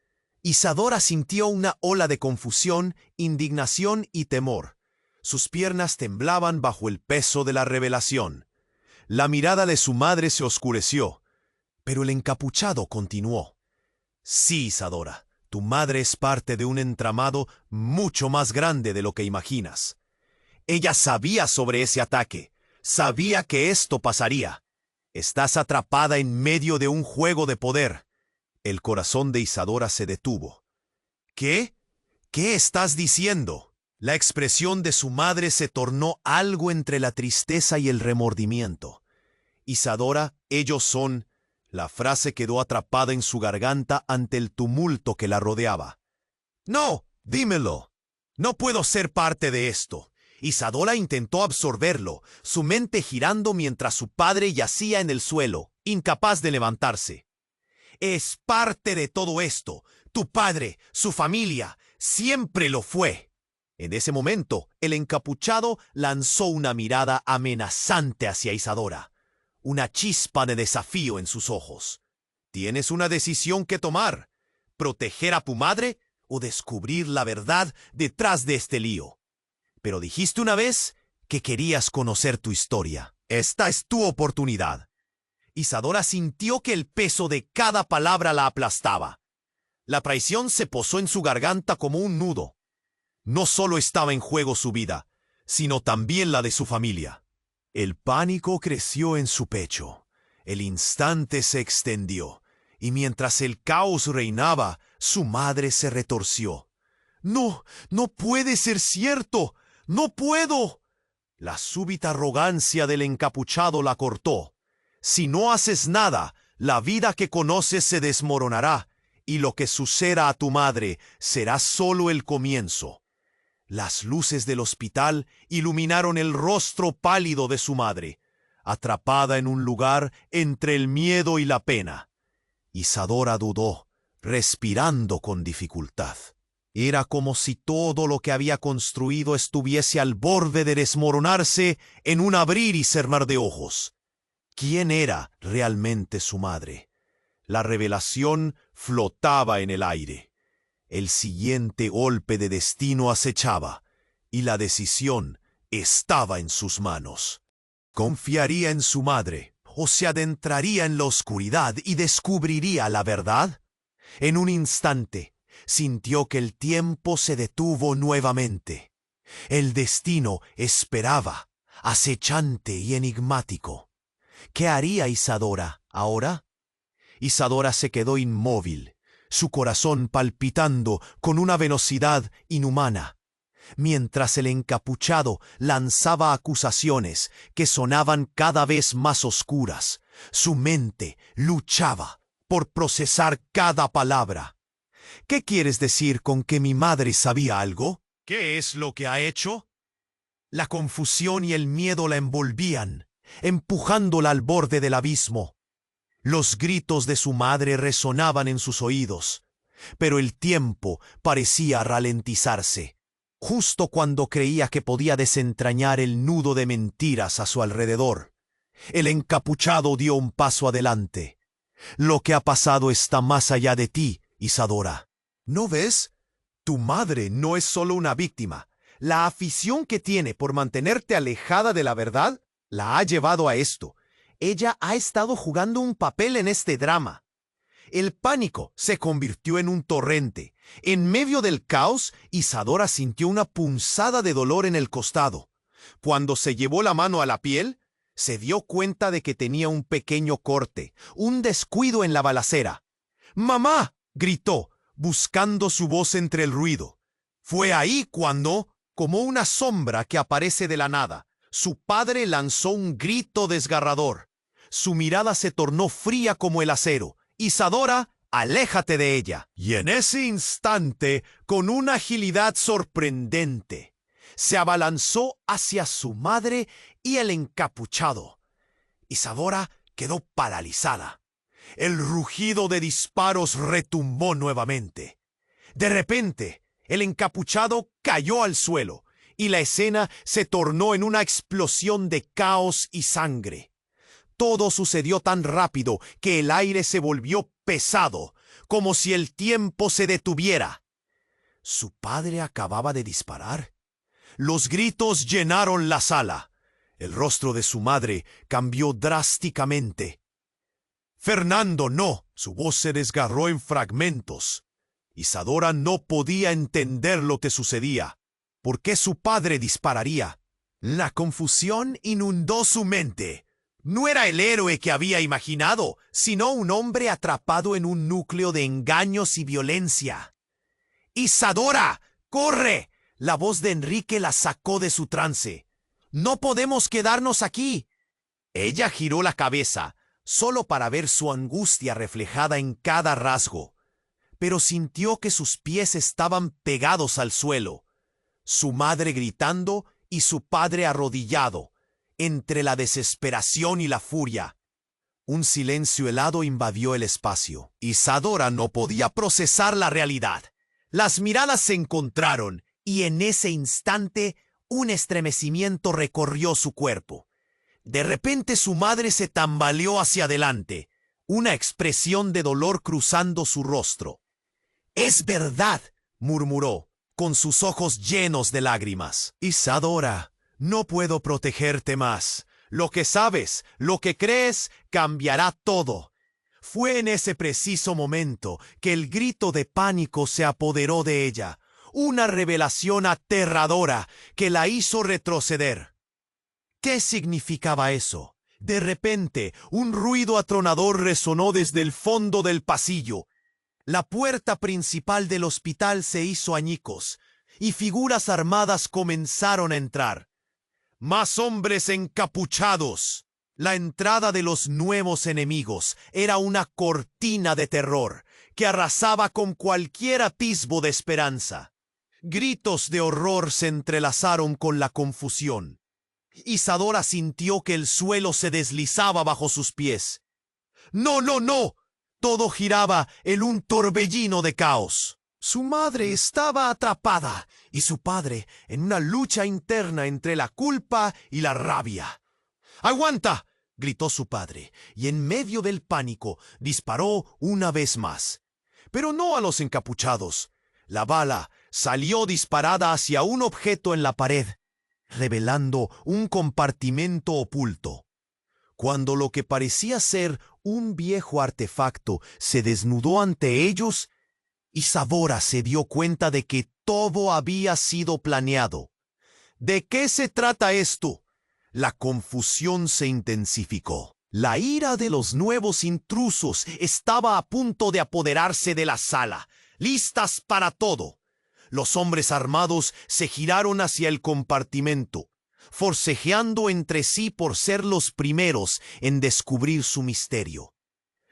Isadora sintió una ola de confusión, indignación y temor. Sus piernas temblaban bajo el peso de la revelación. La mirada de su madre se oscureció, pero el encapuchado continuó. Sí, Isadora, tu madre es parte de un entramado mucho más grande de lo que imaginas. Ella sabía sobre ese ataque, sabía que esto pasaría. Estás atrapada en medio de un juego de poder. El corazón de Isadora se detuvo. ¿Qué? ¿Qué estás diciendo? La expresión de su madre se tornó algo entre la tristeza y el remordimiento. Isadora, ellos son... La frase quedó atrapada en su garganta ante el tumulto que la rodeaba. «No, dímelo. No puedo ser parte de esto». Isadora intentó absorberlo, su mente girando mientras su padre yacía en el suelo, incapaz de levantarse. «Es parte de todo esto. Tu padre, su familia, siempre lo fue». En ese momento, el encapuchado lanzó una mirada amenazante hacia Isadora. Una chispa de desafío en sus ojos. Tienes una decisión que tomar: proteger a tu madre o descubrir la verdad detrás de este lío. Pero dijiste una vez que querías conocer tu historia. Esta es tu oportunidad. Isadora sintió que el peso de cada palabra la aplastaba. La traición se posó en su garganta como un nudo. No solo estaba en juego su vida, sino también la de su familia. El pánico creció en su pecho. El instante se extendió, y mientras el caos reinaba, su madre se retorció. «No, no puede ser cierto. ¡No puedo!». La súbita arrogancia del encapuchado la cortó. «Si no haces nada, la vida que conoces se desmoronará, y lo que suceda a tu madre será solo el comienzo». Las luces del hospital iluminaron el rostro pálido de su madre, atrapada en un lugar entre el miedo y la pena. Isadora dudó, respirando con dificultad. Era como si todo lo que había construido estuviese al borde de desmoronarse en un abrir y cerrar de ojos. ¿Quién era realmente su madre? La revelación flotaba en el aire. El siguiente golpe de destino acechaba, y la decisión estaba en sus manos. ¿Confiaría en su madre o se adentraría en la oscuridad y descubriría la verdad? En un instante, sintió que el tiempo se detuvo nuevamente. El destino esperaba, acechante y enigmático. ¿Qué haría Isadora ahora? Isadora se quedó inmóvil, su corazón palpitando con una velocidad inhumana, mientras el encapuchado lanzaba acusaciones que sonaban cada vez más oscuras. Su mente luchaba por procesar cada palabra. ¿Qué quieres decir con que mi madre sabía algo? ¿Qué es lo que ha hecho? La confusión y el miedo la envolvían, empujándola al borde del abismo. Los gritos de su madre resonaban en sus oídos, pero el tiempo parecía ralentizarse. Justo cuando creía que podía desentrañar el nudo de mentiras a su alrededor, el encapuchado dio un paso adelante. Lo que ha pasado está más allá de ti, Isadora. ¿No ves? Tu madre no es solo una víctima. La afición que tiene por mantenerte alejada de la verdad la ha llevado a esto. Ella ha estado jugando un papel en este drama. El pánico se convirtió en un torrente. En medio del caos, Isadora sintió una punzada de dolor en el costado. Cuando se llevó la mano a la piel, se dio cuenta de que tenía un pequeño corte, un descuido en la balacera. ¡Mamá!, gritó, buscando su voz entre el ruido. Fue ahí cuando, como una sombra que aparece de la nada, su padre lanzó un grito desgarrador. Su mirada se tornó fría como el acero. Isadora, aléjate de ella. Y en ese instante, con una agilidad sorprendente, se abalanzó hacia su madre y el encapuchado. Isadora quedó paralizada. El rugido de disparos retumbó nuevamente. De repente, el encapuchado cayó al suelo y la escena se tornó en una explosión de caos y sangre. Todo sucedió tan rápido que el aire se volvió pesado, como si el tiempo se detuviera. ¿Su padre acababa de disparar? Los gritos llenaron la sala. El rostro de su madre cambió drásticamente. Fernando, no. Su voz se desgarró en fragmentos. Isadora no podía entender lo que sucedía. ¿Por qué su padre dispararía? La confusión inundó su mente. No era el héroe que había imaginado, sino un hombre atrapado en un núcleo de engaños y violencia. ¡Isadora! ¡Corre! La voz de Enrique la sacó de su trance. ¡No podemos quedarnos aquí! Ella giró la cabeza, solo para ver su angustia reflejada en cada rasgo, pero sintió que sus pies estaban pegados al suelo, su madre gritando y su padre arrodillado, entre la desesperación y la furia. Un silencio helado invadió el espacio. Isadora no podía procesar la realidad. Las miradas se encontraron y en ese instante un estremecimiento recorrió su cuerpo. De repente su madre se tambaleó hacia adelante, una expresión de dolor cruzando su rostro. «Es verdad», murmuró, con sus ojos llenos de lágrimas. «Isadora, no puedo protegerte más. Lo que sabes, lo que crees, cambiará todo». Fue en ese preciso momento que el grito de pánico se apoderó de ella, una revelación aterradora que la hizo retroceder. ¿Qué significaba eso? De repente, un ruido atronador resonó desde el fondo del pasillo. La puerta principal del hospital se hizo añicos, y figuras armadas comenzaron a entrar. Más hombres encapuchados. La entrada de los nuevos enemigos era una cortina de terror que arrasaba con cualquier atisbo de esperanza. Gritos de horror se entrelazaron con la confusión. Isadora sintió que el suelo se deslizaba bajo sus pies. ¡No, no, no! Todo giraba en un torbellino de caos. Su madre estaba atrapada y su padre en una lucha interna entre la culpa y la rabia. ¡Aguanta!, gritó su padre, y en medio del pánico disparó una vez más. Pero no a los encapuchados. La bala salió disparada hacia un objeto en la pared, revelando un compartimento oculto. Cuando lo que parecía ser un viejo artefacto se desnudó ante ellos, Isadora se dio cuenta de que todo había sido planeado. ¿De qué se trata esto? La confusión se intensificó. La ira de los nuevos intrusos estaba a punto de apoderarse de la sala, listas para todo. Los hombres armados se giraron hacia el compartimento, forcejeando entre sí por ser los primeros en descubrir su misterio.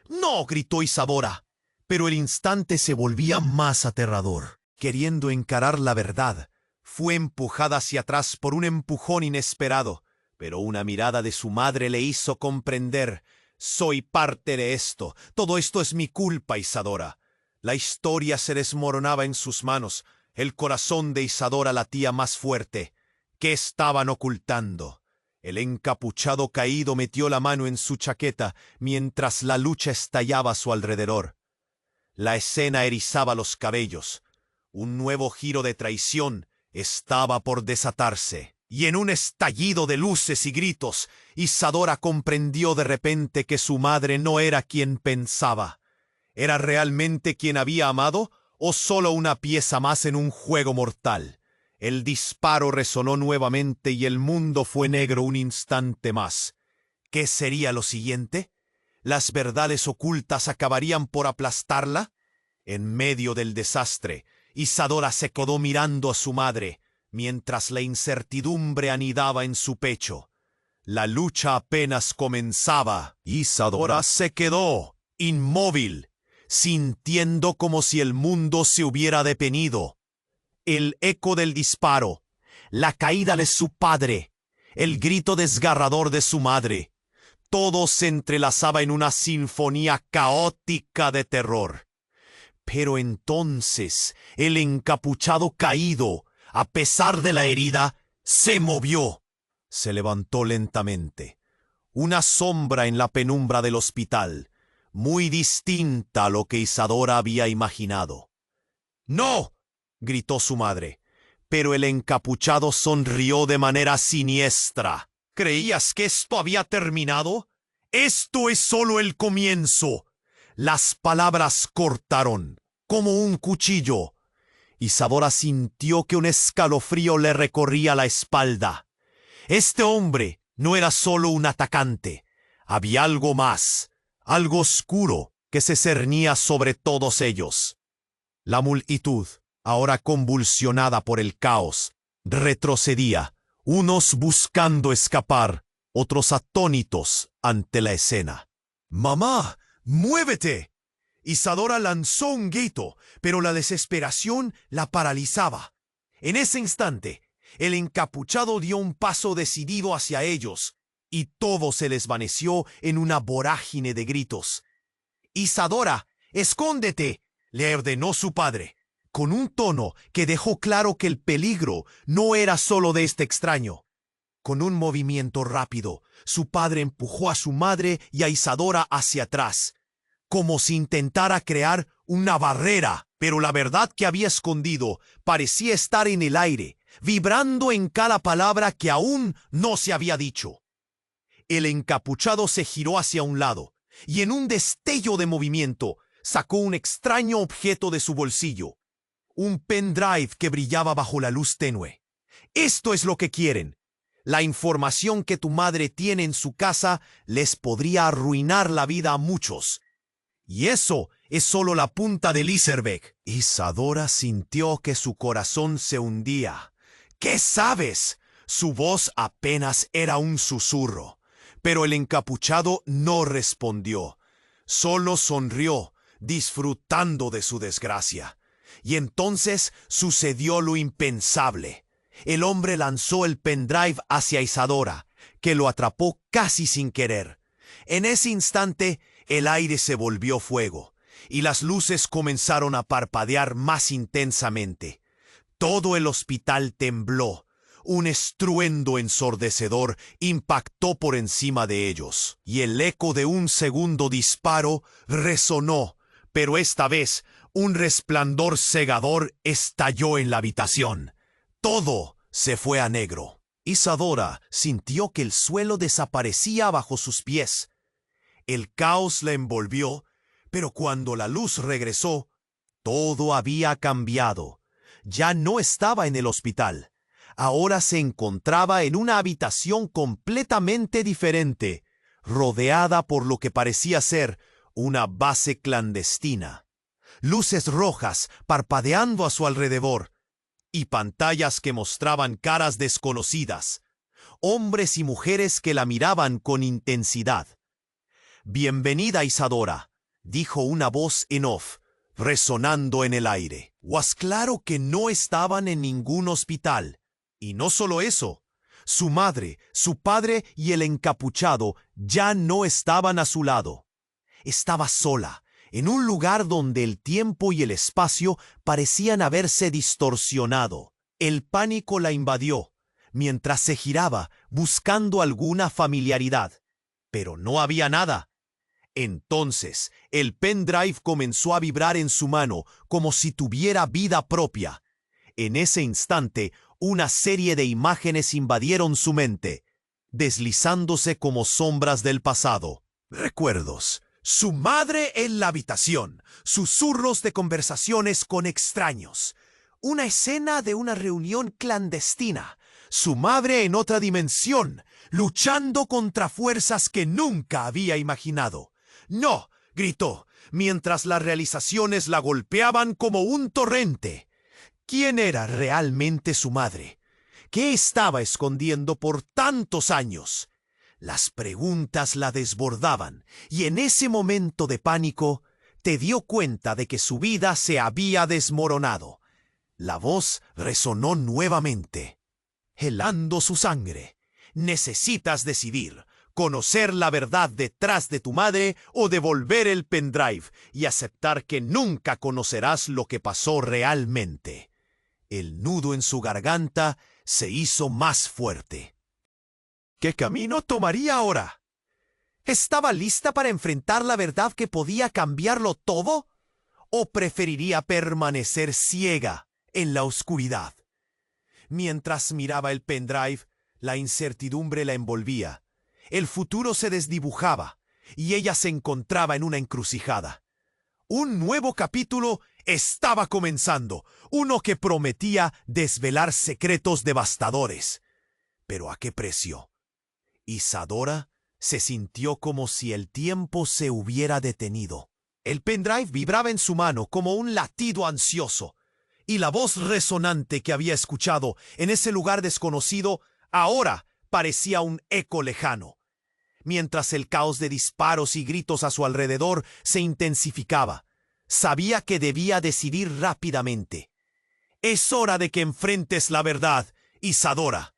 ¡No!, gritó Isadora, pero el instante se volvía más aterrador. Queriendo encarar la verdad, fue empujada hacia atrás por un empujón inesperado, pero una mirada de su madre le hizo comprender: soy parte de esto, todo esto es mi culpa, Isadora. La historia se desmoronaba en sus manos, el corazón de Isadora latía más fuerte. ¿Qué estaban ocultando? El encapuchado caído metió la mano en su chaqueta mientras la lucha estallaba a su alrededor. La escena erizaba los cabellos. Un nuevo giro de traición estaba por desatarse. Y en un estallido de luces y gritos, Isadora comprendió de repente que su madre no era quien pensaba. ¿Era realmente quien había amado o solo una pieza más en un juego mortal? El disparo resonó nuevamente y el mundo fue negro un instante más. ¿Qué sería lo siguiente? ¿Las verdades ocultas acabarían por aplastarla? En medio del desastre, Isadora se quedó mirando a su madre, mientras la incertidumbre anidaba en su pecho. La lucha apenas comenzaba. Isadora se quedó inmóvil, sintiendo como si el mundo se hubiera detenido. El eco del disparo, la caída de su padre, el grito desgarrador de su madre, todo se entrelazaba en una sinfonía caótica de terror. Pero entonces el encapuchado caído, a pesar de la herida, se movió. Se levantó lentamente. Una sombra en la penumbra del hospital, muy distinta a lo que Isadora había imaginado. ¡No!, gritó su madre, pero el encapuchado sonrió de manera siniestra. ¿Creías que esto había terminado? ¡Esto es solo el comienzo! Las palabras cortaron, como un cuchillo. Isadora sintió que un escalofrío le recorría la espalda. Este hombre no era solo un atacante. Había algo más, algo oscuro que se cernía sobre todos ellos. La multitud, ahora convulsionada por el caos, retrocedía, unos buscando escapar, otros atónitos ante la escena. ¡Mamá, muévete! Isadora lanzó un grito, pero la desesperación la paralizaba. En ese instante, el encapuchado dio un paso decidido hacia ellos, y todo se desvaneció en una vorágine de gritos. «Isadora, escóndete», le ordenó su padre, con un tono que dejó claro que el peligro no era solo de este extraño. Con un movimiento rápido, su padre empujó a su madre y a Isadora hacia atrás, como si intentara crear una barrera, pero la verdad que había escondido parecía estar en el aire, vibrando en cada palabra que aún no se había dicho. El encapuchado se giró hacia un lado, y en un destello de movimiento, sacó un extraño objeto de su bolsillo, un pendrive que brillaba bajo la luz tenue. «Esto es lo que quieren. La información que tu madre tiene en su casa les podría arruinar la vida a muchos. Y eso es solo la punta del iceberg». Isadora sintió que su corazón se hundía. «¿Qué sabes?». Su voz apenas era un susurro, pero el encapuchado no respondió. Solo sonrió, disfrutando de su desgracia. Y entonces sucedió lo impensable. El hombre lanzó el pendrive hacia Isadora, que lo atrapó casi sin querer. En ese instante, el aire se volvió fuego, y las luces comenzaron a parpadear más intensamente. Todo el hospital tembló. Un estruendo ensordecedor impactó por encima de ellos, y el eco de un segundo disparo resonó, pero esta vez un resplandor cegador estalló en la habitación. Todo se fue a negro. Isadora sintió que el suelo desaparecía bajo sus pies. El caos la envolvió, pero cuando la luz regresó, todo había cambiado. Ya no estaba en el hospital. Ahora se encontraba en una habitación completamente diferente, rodeada por lo que parecía ser una base clandestina. Luces rojas parpadeando a su alrededor y pantallas que mostraban caras desconocidas, hombres y mujeres que la miraban con intensidad. «Bienvenida, Isadora», dijo una voz en off, resonando en el aire. Was claro que no estaban en ningún hospital. Y no solo eso, su madre, su padre y el encapuchado ya no estaban a su lado. Estaba sola, en un lugar donde el tiempo y el espacio parecían haberse distorsionado. El pánico la invadió, mientras se giraba buscando alguna familiaridad. Pero no había nada. Entonces, el pendrive comenzó a vibrar en su mano como si tuviera vida propia. En ese instante, una serie de imágenes invadieron su mente, deslizándose como sombras del pasado. Recuerdos. Su madre en la habitación, susurros de conversaciones con extraños. Una escena de una reunión clandestina. Su madre en otra dimensión, luchando contra fuerzas que nunca había imaginado. «¡No!», gritó, mientras las realizaciones la golpeaban como un torrente. ¿Quién era realmente su madre? ¿Qué estaba escondiendo por tantos años? Las preguntas la desbordaban, y en ese momento de pánico, te dio cuenta de que su vida se había desmoronado. La voz resonó nuevamente, helando su sangre. «Necesitas decidir. Conocer la verdad detrás de tu madre o devolver el pendrive y aceptar que nunca conocerás lo que pasó realmente». El nudo en su garganta se hizo más fuerte. ¿Qué camino tomaría ahora? ¿Estaba lista para enfrentar la verdad que podía cambiarlo todo? ¿O preferiría permanecer ciega en la oscuridad? Mientras miraba el pendrive, la incertidumbre la envolvía. El futuro se desdibujaba y ella se encontraba en una encrucijada. Un nuevo capítulo estaba comenzando, uno que prometía desvelar secretos devastadores. ¿Pero a qué precio? Isadora se sintió como si el tiempo se hubiera detenido. El pendrive vibraba en su mano como un latido ansioso, y la voz resonante que había escuchado en ese lugar desconocido ahora parecía un eco lejano. Mientras el caos de disparos y gritos a su alrededor se intensificaba, sabía que debía decidir rápidamente. «Es hora de que enfrentes la verdad, Isadora».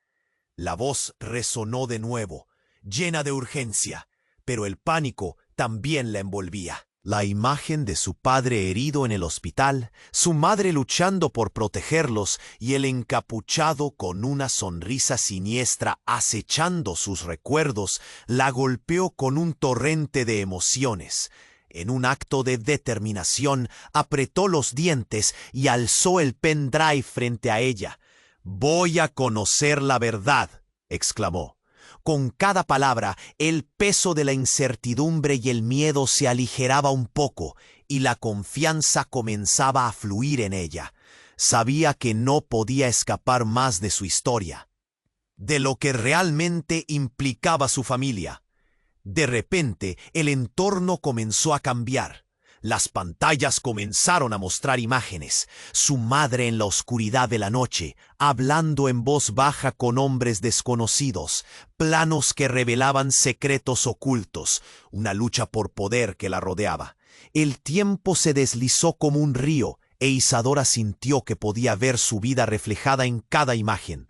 La voz resonó de nuevo, llena de urgencia, pero el pánico también la envolvía. La imagen de su padre herido en el hospital, su madre luchando por protegerlos y el encapuchado con una sonrisa siniestra acechando sus recuerdos, la golpeó con un torrente de emociones. En un acto de determinación, apretó los dientes y alzó el pendrive frente a ella. «Voy a conocer la verdad», exclamó. Con cada palabra, el peso de la incertidumbre y el miedo se aligeraba un poco, y la confianza comenzaba a fluir en ella. Sabía que no podía escapar más de su historia, de lo que realmente implicaba su familia. De repente, el entorno comenzó a cambiar. Las pantallas comenzaron a mostrar imágenes. Su madre en la oscuridad de la noche, hablando en voz baja con hombres desconocidos, planos que revelaban secretos ocultos, una lucha por poder que la rodeaba. El tiempo se deslizó como un río, e Isadora sintió que podía ver su vida reflejada en cada imagen.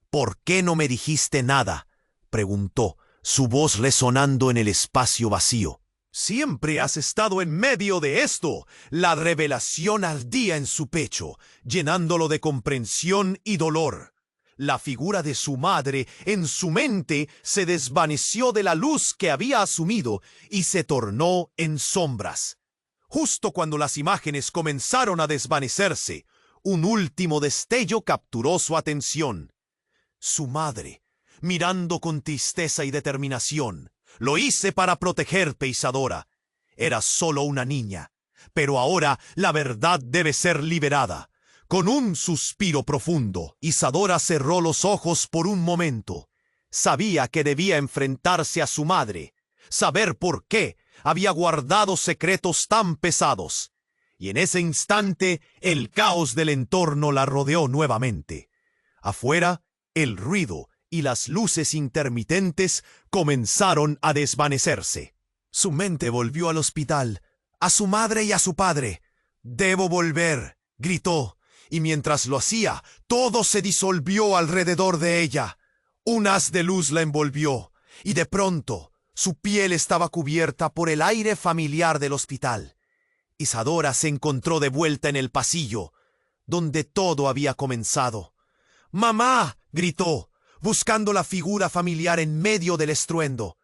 «¿Por qué no me dijiste nada?», preguntó, su voz resonando en el espacio vacío. «Siempre has estado en medio de esto». La revelación ardía en su pecho, llenándolo de comprensión y dolor. La figura de su madre en su mente se desvaneció de la luz que había asumido y se tornó en sombras. Justo cuando las imágenes comenzaron a desvanecerse, un último destello capturó su atención. Su madre, mirando con tristeza y determinación, Lo hice para protegerte, Isadora. Eras solo una niña, pero ahora la verdad debe ser liberada. Con un suspiro profundo, Isadora cerró los ojos por un momento. Sabía que debía enfrentarse a su madre, saber por qué había guardado secretos tan pesados. Y en ese instante, el caos del entorno la rodeó nuevamente. Afuera, el ruido y las luces intermitentes comenzaron a desvanecerse. Su mente volvió al hospital, a su madre y a su padre. «Debo volver», gritó, y mientras lo hacía, todo se disolvió alrededor de ella. Un haz de luz la envolvió, y de pronto su piel estaba cubierta por el aire familiar del hospital. Isadora se encontró de vuelta en el pasillo, donde todo había comenzado. «¡Mamá!», gritó, buscando la figura familiar en medio del estruendo.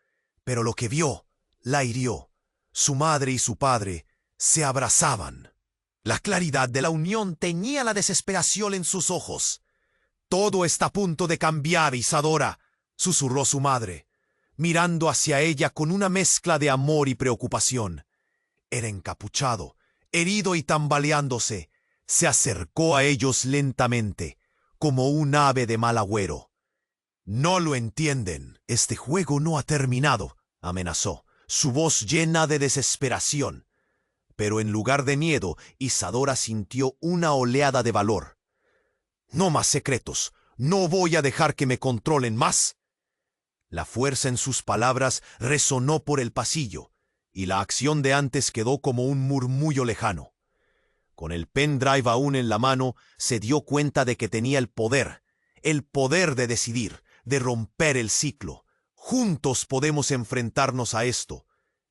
Pero lo que vio la hirió. Su madre y su padre se abrazaban. La claridad de la unión teñía la desesperación en sus ojos. «Todo está a punto de cambiar, Isadora», susurró su madre, mirando hacia ella con una mezcla de amor y preocupación. Era encapuchado, herido y tambaleándose. Se acercó a ellos lentamente, como un ave de mal agüero. «No lo entienden. Este juego no ha terminado», amenazó, su voz llena de desesperación. Pero en lugar de miedo, Isadora sintió una oleada de valor. «No más secretos. No voy a dejar que me controlen más». La fuerza en sus palabras resonó por el pasillo, y la acción de antes quedó como un murmullo lejano. Con el pendrive aún en la mano, se dio cuenta de que tenía el poder de decidir, de romper el ciclo. «Juntos podemos enfrentarnos a esto»,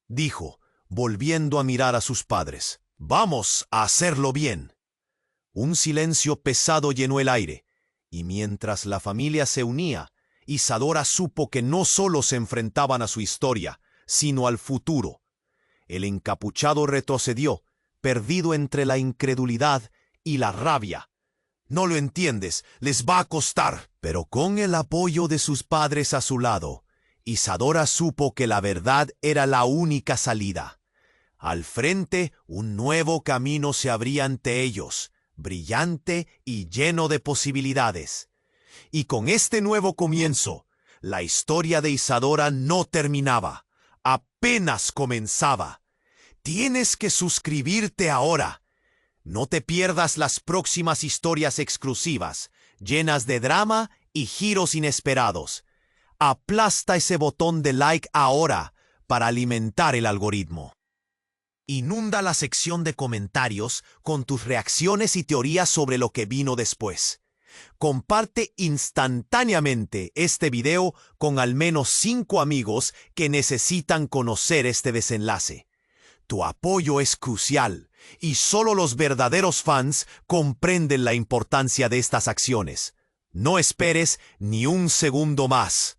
dijo, volviendo a mirar a sus padres. «Vamos a hacerlo bien». Un silencio pesado llenó el aire, y mientras la familia se unía, Isadora supo que no solo se enfrentaban a su historia, sino al futuro. El encapuchado retrocedió, perdido entre la incredulidad y la rabia. «No lo entiendes, les va a costar». Pero con el apoyo de sus padres a su lado, Isadora supo que la verdad era la única salida. Al frente, un nuevo camino se abría ante ellos, brillante y lleno de posibilidades. Y con este nuevo comienzo, la historia de Isadora no terminaba, apenas comenzaba. Tienes que suscribirte ahora. No te pierdas las próximas historias exclusivas, llenas de drama y giros inesperados. Aplasta ese botón de like ahora para alimentar el algoritmo. Inunda la sección de comentarios con tus reacciones y teorías sobre lo que vino después. Comparte instantáneamente este video con al menos 5 amigos que necesitan conocer este desenlace. Tu apoyo es crucial, y solo los verdaderos fans comprenden la importancia de estas acciones. No esperes ni un segundo más.